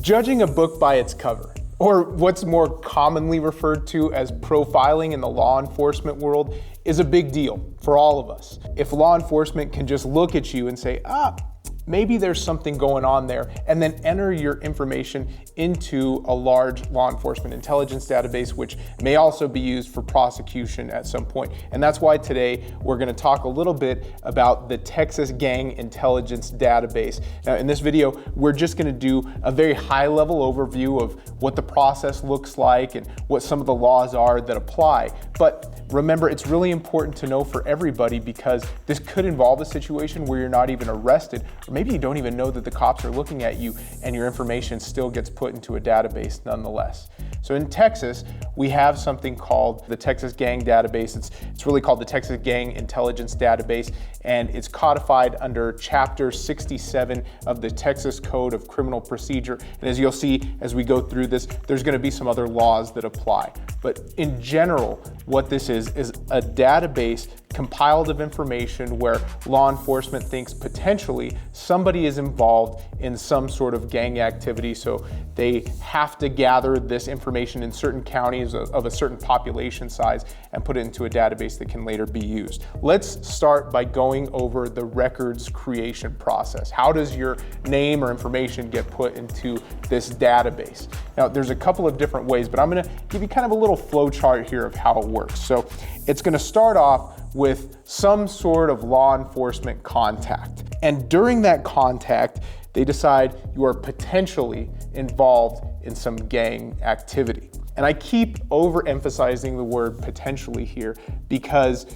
Judging a book by its cover, or what's more commonly referred to as profiling in the law enforcement world, is a big deal for all of us. If law enforcement can just look at you and say, maybe there's something going on there, and then enter your information into a large law enforcement intelligence database, which may also be used for prosecution at some point. And that's why today we're going to talk a little bit about the TxGANG intelligence database. Now, in this video, we're just going to do a very high-level overview of what the process looks like and what some of the laws are that apply. But remember, it's really important to know for everybody, because this could involve a situation where you're not even arrested, or maybe you don't even know that the cops are looking at you and your information still gets put into a database nonetheless. So in Texas, we have something called the TxGANG database. It's really called the TxGANG Intelligence Database, and it's codified under Chapter 67 of the Texas Code of Criminal Procedure. And as you'll see as we go through this, there's going to be some other laws that apply. But in general, what this is a database compiled of information where law enforcement thinks potentially somebody is involved in some sort of gang activity. So they have to gather this information in certain counties of a certain population size and put it into a database that can later be used. Let's start by going over the records creation process. How does your name or information get put into this database? Now, there's a couple of different ways, but I'm going to give you kind of a little flow chart here of how it works. So it's going to start off with some sort of law enforcement contact. And during that contact, they decide you are potentially involved in some gang activity. And I keep overemphasizing the word potentially here because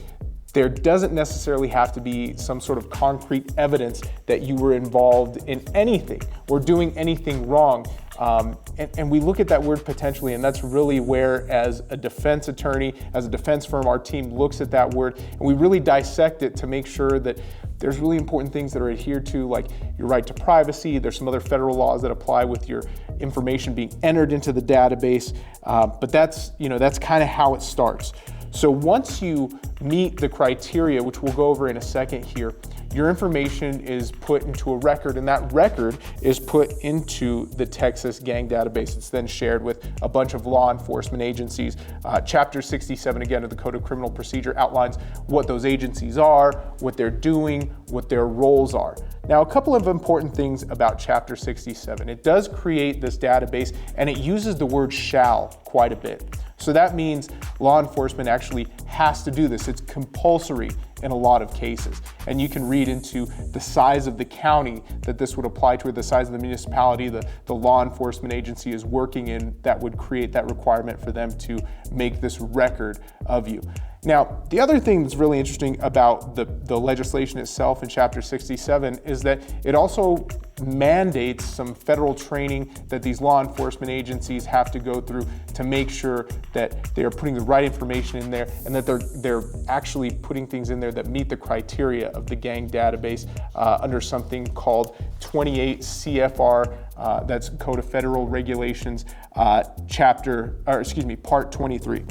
there doesn't necessarily have to be some sort of concrete evidence that you were involved in anything or doing anything wrong. And we look at that word potentially, and that's really where, as a defense attorney, as a defense firm, our team looks at that word and we really dissect it to make sure that there's really important things that are adhered to, like your right to privacy. There's some other federal laws that apply with your information being entered into the database. But that's kind of how it starts. So once you meet the criteria, which we'll go over in a second here, your information is put into a record, and that record is put into the TxGANG database. It's then shared with a bunch of law enforcement agencies. Chapter 67, again, of the Code of Criminal Procedure outlines what those agencies are, what they're doing, what their roles are. Now, a couple of important things about Chapter 67. It does create this database, and it uses the word shall quite a bit. So that means law enforcement actually has to do this. It's compulsory in a lot of cases. And you can read into the size of the county that this would apply to, or the size of the municipality the law enforcement agency is working in, that would create that requirement for them to make this record of you. Now, the other thing that's really interesting about the legislation itself in Chapter 67 is that it also mandates some federal training that these law enforcement agencies have to go through to make sure that they are putting the right information in there, and that they're actually putting things in there that meet the criteria of the gang database under something called 28 CFR, that's Code of Federal Regulations, Part 23.